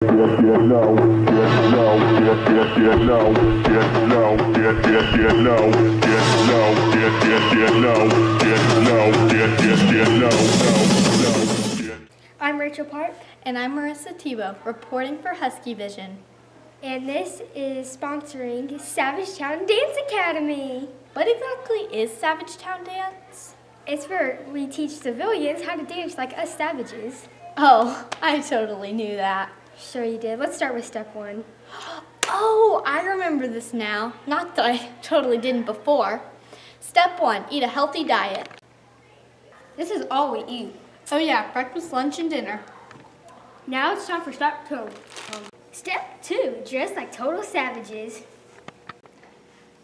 I'm Rachel Park. And I'm Marissa Tebow, reporting for Husky Vision. And this is sponsoring Savage Town Dance Academy. What exactly is Savage Town Dance? It's where we teach civilians how to dance like us savages. Oh, I totally knew that. Sure you did. Let's start with step 1. Oh, I remember this now. Not that I totally didn't before. Step 1, eat a healthy diet. This is all we eat. Oh yeah, breakfast, lunch, and dinner. Now it's time for step 2. Step 2, dress like total savages.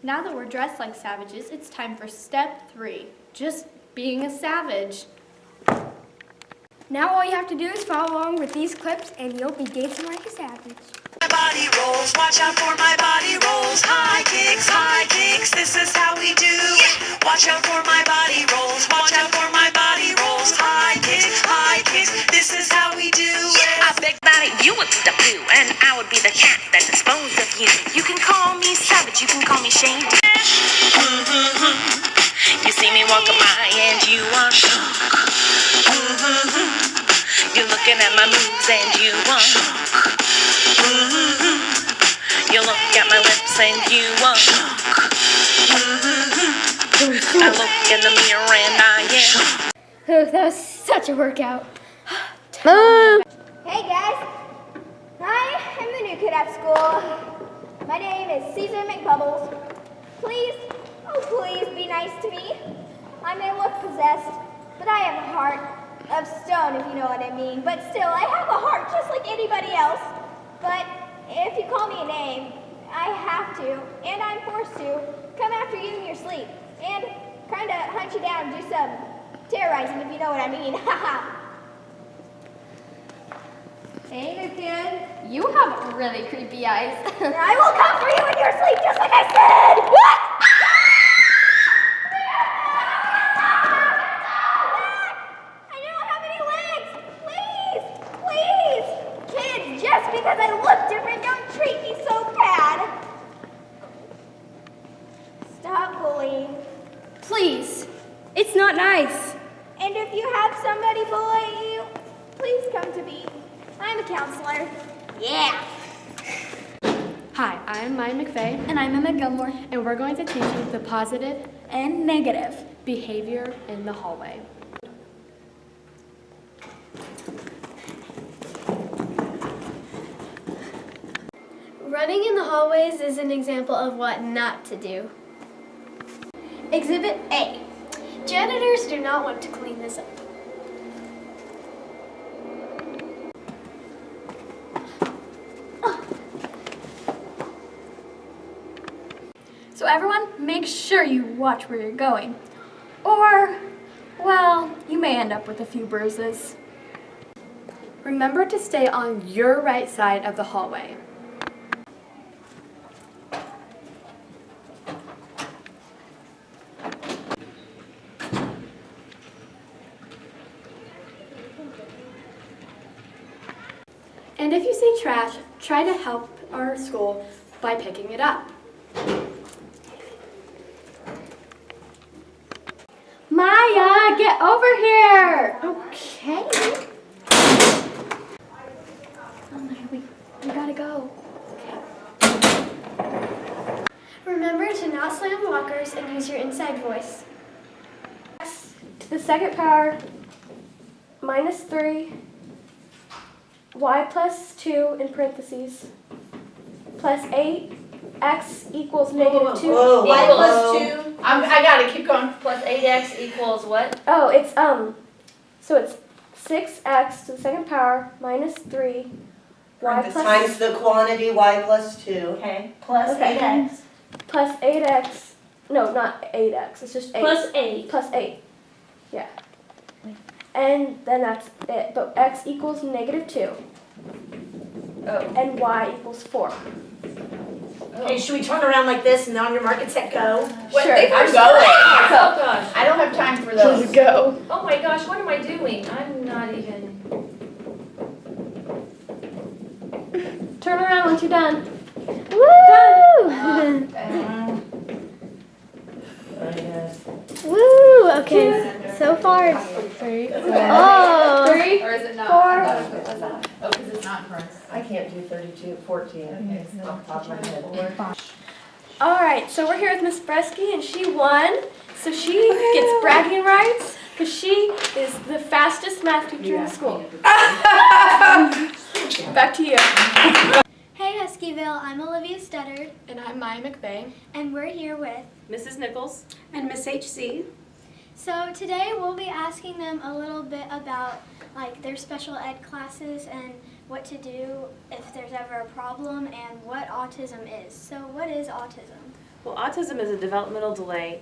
Now that we're dressed like savages, it's time for step 3, just being a savage. Now all you have to do is follow along with these clips and you'll be dancing like a savage. My body rolls, watch out for my body rolls. High kicks, this is how we do. Watch out for my body rolls, watch out for my body rolls. High kicks, this is how we do. I beg that you would be the blue, and I would be the cat that disposed of you. You can call me savage, you can call me shady. You see me walking by and you are shook. You're looking at my moves and you are shook. You look at my lips and you are shook. I look in the mirror and I am shook. Oh, that was such a workout. Hey guys, I am the new kid at school. My name is Caesar McBubbles. Please, oh please be nice to me. I may look possessed, but I have a heart of stone, if you know what I mean. But still, I have a heart just like anybody else. But if you call me a name, I have to, and I'm forced to, come after you in your sleep and kind of hunt you down and do some terrorizing, if you know what I mean. Haha. Hey, new kid. You have really creepy eyes. I will come for you in your sleep, just like I said! What? I don't have any legs! Please! Kids, just because I look different, don't treat me so bad! Stop bullying. Please, it's not nice. And if you have somebody bully you, please come to me. I'm a counselor. Yeah. Hi, I'm Maya McVeigh. And I'm Emma Gilmore. And we're going to teach you the positive and negative behavior in the hallway. Running in the hallways is an example of what not to do. Exhibit A. Janitors do not want to clean this up. So everyone, make sure you watch where you're going. Or, well, you may end up with a few bruises. Remember to stay on your right side of the hallway. And if you see trash, try to help our school by picking it up. Maya, get over here! Okay. Oh my, we gotta go. Remember to not slam lockers and use your inside voice. X to the second power minus 3, y plus 2 in parentheses, plus 8, x equals negative 2. Y plus 2. I got it. Keep going. Plus 8x equals what? Oh, it's so it's 6x to the second power minus 3, y plus times the quantity y plus 2. Okay. Plus Okay. 8x. plus 8x. No, not 8x. It's just 8. Plus 8. Plus 8. Yeah. And then that's it. But x equals negative 2. Oh. And y equals 4. Okay, should we turn around like this and on your market set go? Sure. I'm going. Oh gosh, I don't have time for those. Let's go. Oh my gosh, what am I doing? I'm not even. down once you're done. Woo! Woo! Okay, so far it's 3. Oh! 3. Or is it not? 4. Oh, because it's not current. I can't do 32, 14. It's off the top of my head. Alright, so we're here with Miss Bresky, and she won. So she gets bragging rights because she is the fastest math teacher in the school. Back to you. Hey Huskyville, I'm Olivia Studdard, And I'm Maya McVeigh. and we're here with. Mrs. Nichols. And Miss HC. So today we'll be asking them a little bit about like their special ed classes and what to do if there's ever a problem and what autism is. So what is autism? Well, autism is a developmental delay.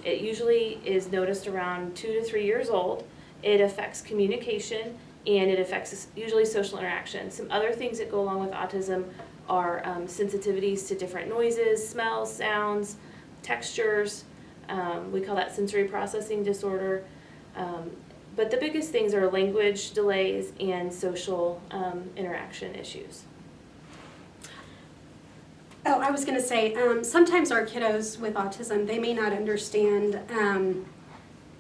It usually is noticed around 2 to 3 years old. It affects communication and it affects usually social interaction. Some other things that go along with autism are sensitivities to different noises, smells, sounds, textures. We call that sensory processing disorder. But the biggest things are language delays and social interaction issues. Oh, I was going to say, sometimes our kiddos with autism, they may not understand,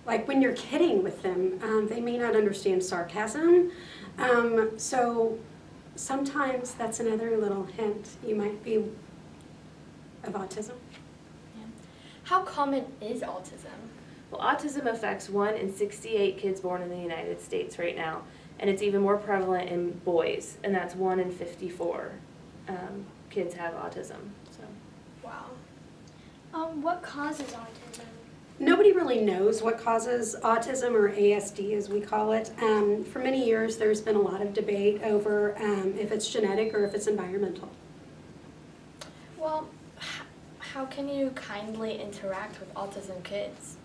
like when you're kidding with them, they may not understand sarcasm. So sometimes that's another little hint you might be of autism. How common is autism? Well, autism affects 1 in 68 kids born in the United States right now, and it's even more prevalent in boys, and that's 1 in 54 kids have autism. So. Wow. What causes autism? Nobody really knows what causes autism, or ASD as we call it. For many years there's been a lot of debate over if it's genetic or if it's environmental. Well, how can you kindly interact with autism kids?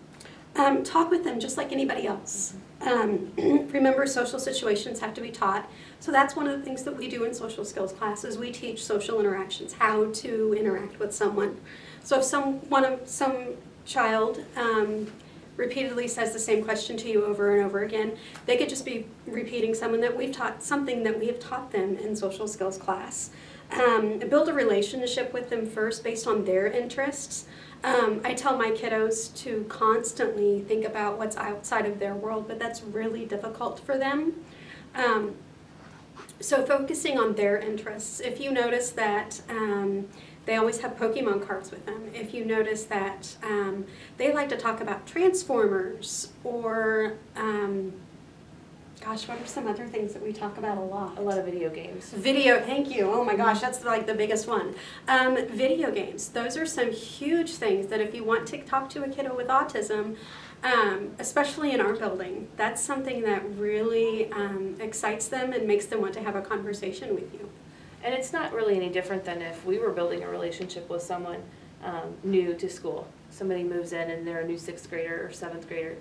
Talk with them just like anybody else. Remember, social situations have to be taught. So that's one of the things that we do in social skills classes. We teach social interactions, how to interact with someone. So if some child repeatedly says the same question to you over and over again, they could just be repeating something that we have taught them in social skills class. Build a relationship with them first based on their interests. I tell my kiddos to constantly think about what's outside of their world, but that's really difficult for them. So focusing on their interests. If you notice that they always have Pokemon cards with them, if you notice that they like to talk about Transformers or gosh, what are some other things that we talk about a lot? A lot of video games. Thank you. Oh my gosh, that's like the biggest one. Video games. Those are some huge things that if you want to talk to a kiddo with autism, especially in our building, that's something that really excites them and makes them want to have a conversation with you. And it's not really any different than if we were building a relationship with someone new to school. Somebody moves in and they're a new 6th grader or 7th grader.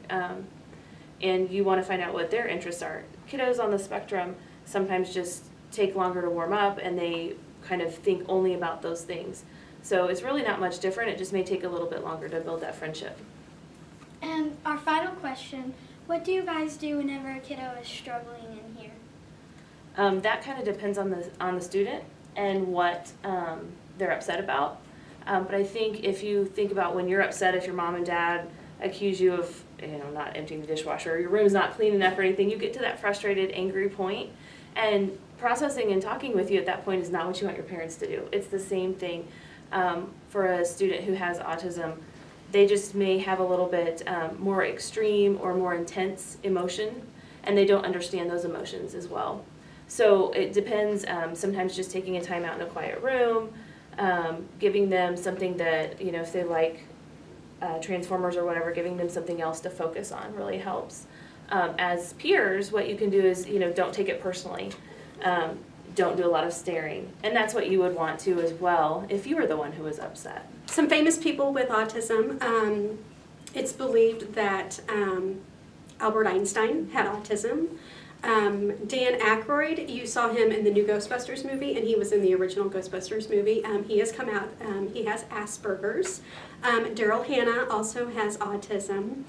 And you want to find out what their interests are. Kiddos on the spectrum sometimes just take longer to warm up and they kind of think only about those things. So it's really not much different, it just may take a little bit longer to build that friendship. And our final question, what do you guys do whenever a kiddo is struggling in here? That kind of depends on the student and what they're upset about. But I think if you think about when you're upset, if your mom and dad accuse you of not emptying the dishwasher, or your room's not clean enough or anything, you get to that frustrated, angry point, and processing and talking with you at that point is not what you want your parents to do. It's the same thing for a student who has autism. They just may have a little bit more extreme or more intense emotion, and they don't understand those emotions as well. So it depends, sometimes just taking a time out in a quiet room, giving them something that, if they like Transformers or whatever, giving them something else to focus on really helps. As peers, what you can do is, don't take it personally. Don't do a lot of staring. And that's what you would want to as well if you were the one who was upset. Some famous people with autism, it's believed that Albert Einstein had autism. Dan Aykroyd, you saw him in the new Ghostbusters movie, and he was in the original Ghostbusters movie. He has come out, he has Asperger's. Daryl Hannah also has autism.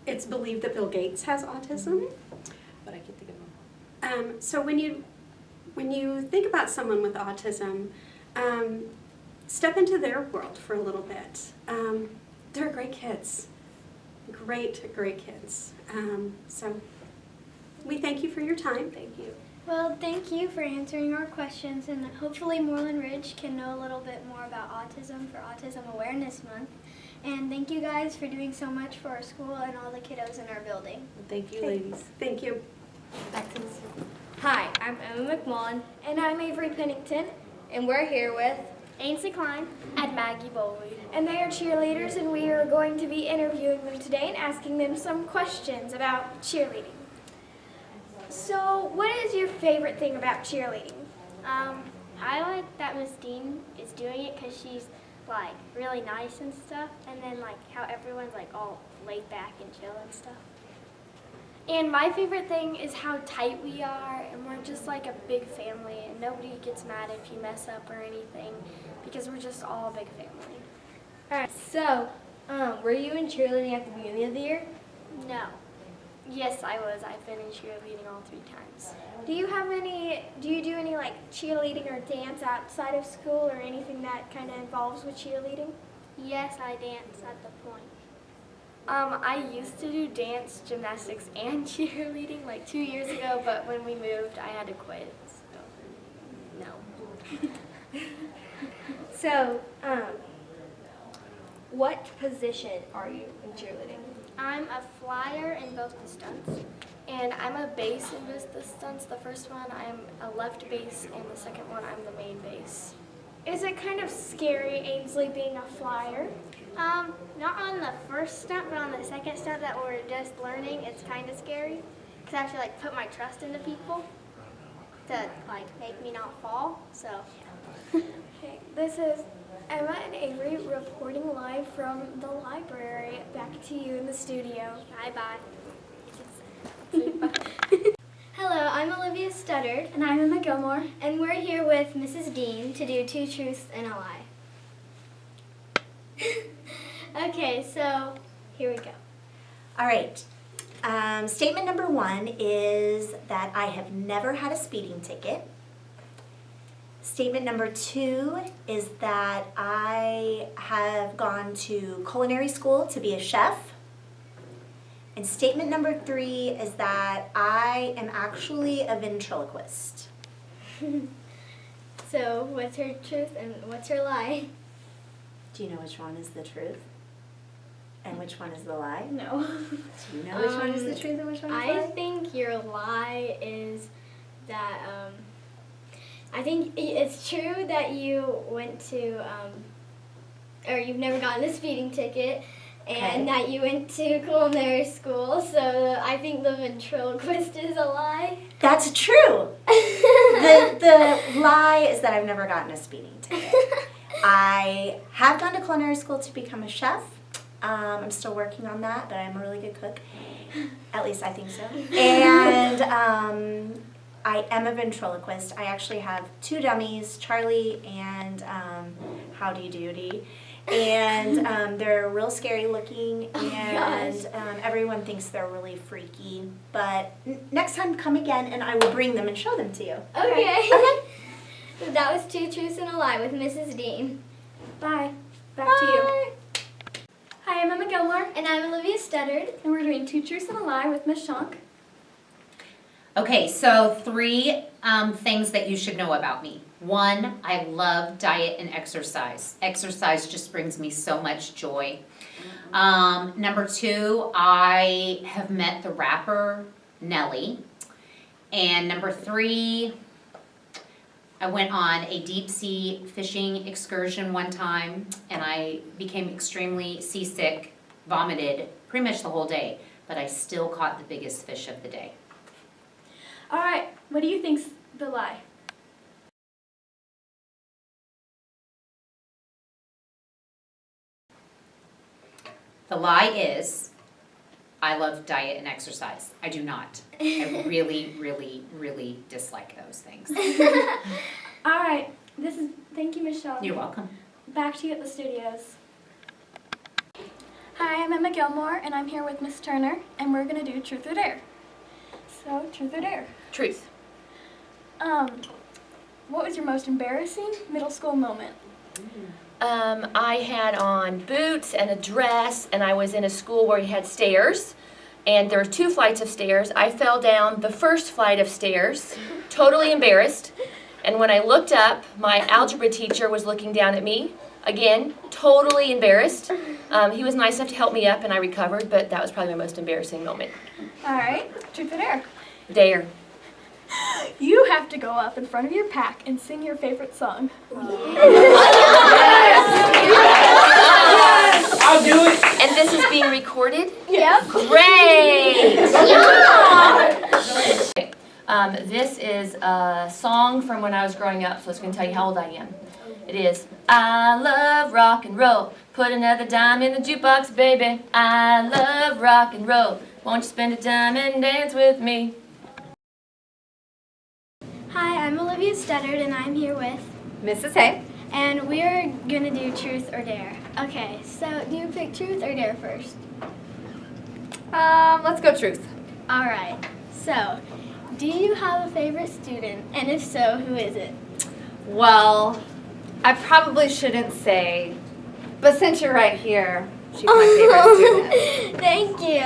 It's believed that Bill Gates has autism. But I can't think of them. So when you when you think about someone with autism, step into their world for a little bit. They're great kids. Great, great kids. So we thank you for your time. Thank you. Well, thank you for answering our questions, and hopefully Moreland Ridge can know a little bit more about autism for Autism Awareness Month. And thank you guys for doing so much for our school and all the kiddos in our building. Thank you, ladies. Thank you. Back to the school. Hi, I'm Emma McMullen. And I'm Avery Pennington, and we're here with Ainsley Klein, and Maggie Bowley. and they are cheerleaders, and we are going to be interviewing them today and asking them some questions about cheerleading. So, what is your favorite thing about cheerleading? I like that Miss Dean is doing it because she's like really nice and stuff, and then like how everyone's like all laid back and chill and stuff. And my favorite thing is how tight we are, and we're just like a big family, and nobody gets mad if you mess up or anything, because we're just all a big family. Alright, so, were you in cheerleading at the beginning of the year? No. Yes, I was. I've been in cheerleading all 3 times. Do you do any like cheerleading or dance outside of school or anything that kind of involves with cheerleading? Yes, I dance at the point. I used to do dance, gymnastics, and cheerleading like 2 years ago, but when we moved, I had to quit. So, no. So, what position are you in cheerleading? I'm a flyer in both the stunts. And I'm a bass in both the stunts. The first one, I'm a left bass, and the second one, I'm the main bass. Is it kind of scary, Ainsley, being a flyer? Not on the first stunt, but on the second stunt that we're just learning, it's kind of scary. Because I have to like put my trust into people to like make me not fall, so. Okay, this is Emma and Avery reporting live from the library. Back to you in the studio. Bye-bye. Hello, I'm Olivia Studdard. And I'm Emma Gilmore. And we're here with Mrs. Dean to do 2 truths and a lie. Okay, so here we go. All right. Statement number 1 is that I have never had a speeding ticket. Statement number 2 is that I have gone to culinary school to be a chef. And statement number 3 is that I am actually a ventriloquist. So, what's her truth and what's her lie? Do you know which one is the truth? And which one is the lie? No. Do you know which one is the truth and which one is the lie? I think your lie is that, I think it's true that you went to, or you've never gotten a speeding ticket, and that you went to culinary school, so I think the ventriloquist is a lie. That's true. The lie is that I've never gotten a speeding ticket. I have gone to culinary school to become a chef. I'm still working on that, but I'm a really good cook. At least I think so. And I am a ventriloquist. I actually have 2 dummies, Charlie and Howdy Doody. And they're real scary looking, and everyone thinks they're really freaky. But next time, come again, and I will bring them and show them to you. Okay. Okay. So that was 2 truths and a lie with Mrs. Dean. Bye. Back Bye. to you. Hi, I'm Emma Gilmore. And I'm Olivia Studdard. And we're doing 2 truths and a lie with Miss Shonk. Okay, so 3 things that you should know about me. 1, I love diet and exercise. Exercise just brings me so much joy. Number 2, I have met the rapper Nelly. And number 3, I went on a deep sea fishing excursion one time, and I became extremely seasick, vomited pretty much the whole day, but I still caught the biggest fish of the day. All right, what do you think's the lie? The lie is, I love diet and exercise. I do not. I really, really, really dislike those things. All right, thank you, Miss Shonk. You're welcome. Back to you at the studios. Hi, I'm Emma Gilmore, and I'm here with Miss Turner, and we're gonna do Truth or Dare. So, Truth or Dare? Truth. what was your most embarrassing middle school moment? I had on boots and a dress, and I was in a school where you had stairs, and there were 2 flights of stairs. I fell down the first flight of stairs, totally embarrassed, and when I looked up, my algebra teacher was looking down at me, again, totally embarrassed. He was nice enough to help me up, and I recovered, but that was probably my most embarrassing moment. All right, truth or dare? Dare. You have to go up in front of your pack and sing your favorite song. I'll do it. And this is being recorded? Yep. Great! This is a song from when I was growing up, so it's going to tell you how old I am. It is, I love rock and roll. Put another dime in the jukebox, baby. I love rock and roll. Won't you spend a dime and dance with me? Hi, I'm Olivia Studdard, and I'm here with Mrs. Hay. And we are going to do truth or dare. Okay, so do you pick truth or dare first? Let's go truth. All right, so do you have a favorite student? And if so, who is it? Well, I probably shouldn't say, but since you're right here, she's my favorite student. Thank you.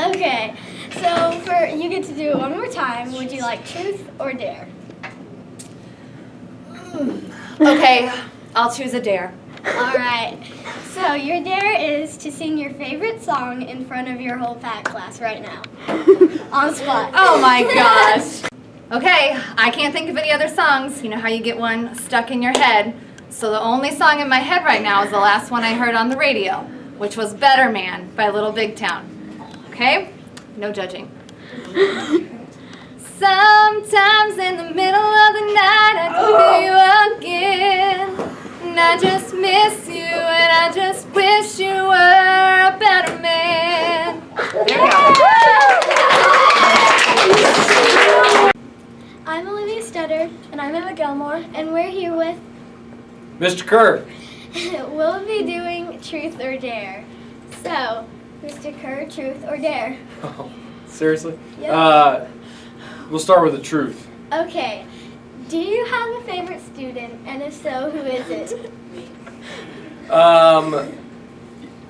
Okay, so you get to do it one more time. Would you like truth or dare? Okay, I'll choose a dare. All right. So your dare is to sing your favorite song in front of your whole PAC class right now. On the spot. Oh my gosh. Okay, I can't think of any other songs. You know how you get one stuck in your head. So the only song in my head right now is the last one I heard on the radio, which was Better Man by Little Big Town. Okay? No judging. Sometimes in the middle of the night I can feel you again. And I just miss you and I just wish you were a better man. There we go. I'm Olivia Studdard. And I'm Emma Gilmore. And we're here with Mr. Kerr. we'll be doing truth or dare. So, Mr. Kerr, truth or dare? Oh, seriously? Yep. We'll start with the truth. Okay. Do you have a favorite student? And if so, who is it?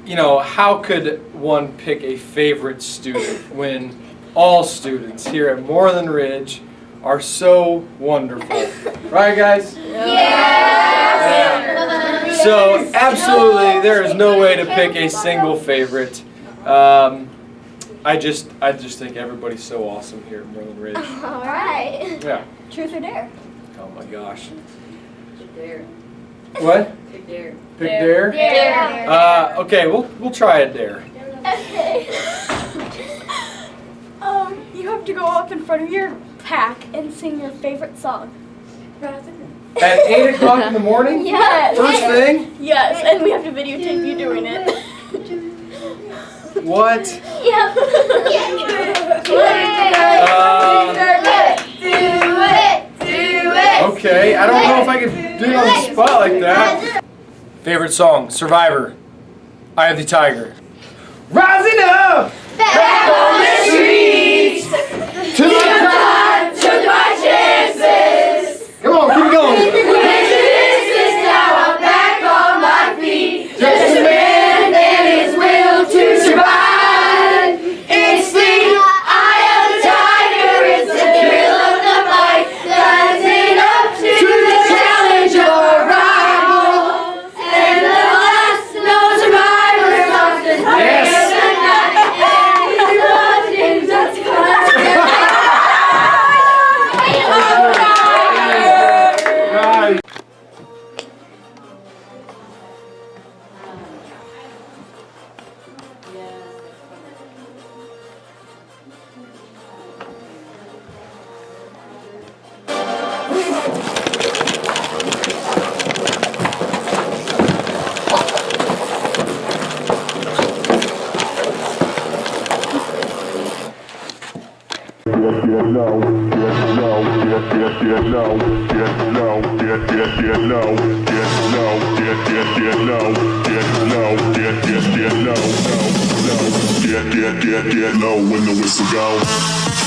You know, how could one pick a favorite student when all students here at Moreland Ridge are so wonderful? Right, guys? Yeah. So, absolutely, there is no way to pick a single favorite. I just think everybody's so awesome here at Moreland Ridge. All right. Yeah. Truth or dare? Oh my gosh. Dare. What? Pick dare. Pick dare? Dare. Okay, we'll try a dare. Okay. You have to go up in front of your pack and sing your favorite song. At 8 o'clock in the morning? Yes. First thing? Yes, and we have to videotape you doing it. What? Yep. Okay, I don't know if I can do it on the spot like that. Favorite song, Survivor, Eye of the Tiger. Rising up! Back on the streets! To the top, took my chances! Come on, keep going. Now I'm back on my feet. Just a man and his will to survive. It's the eye of the tiger, it's the thrill of the fight. Rising up to the challenge of our rivals. And the last no survivors often yes. Get low when the whistle goes.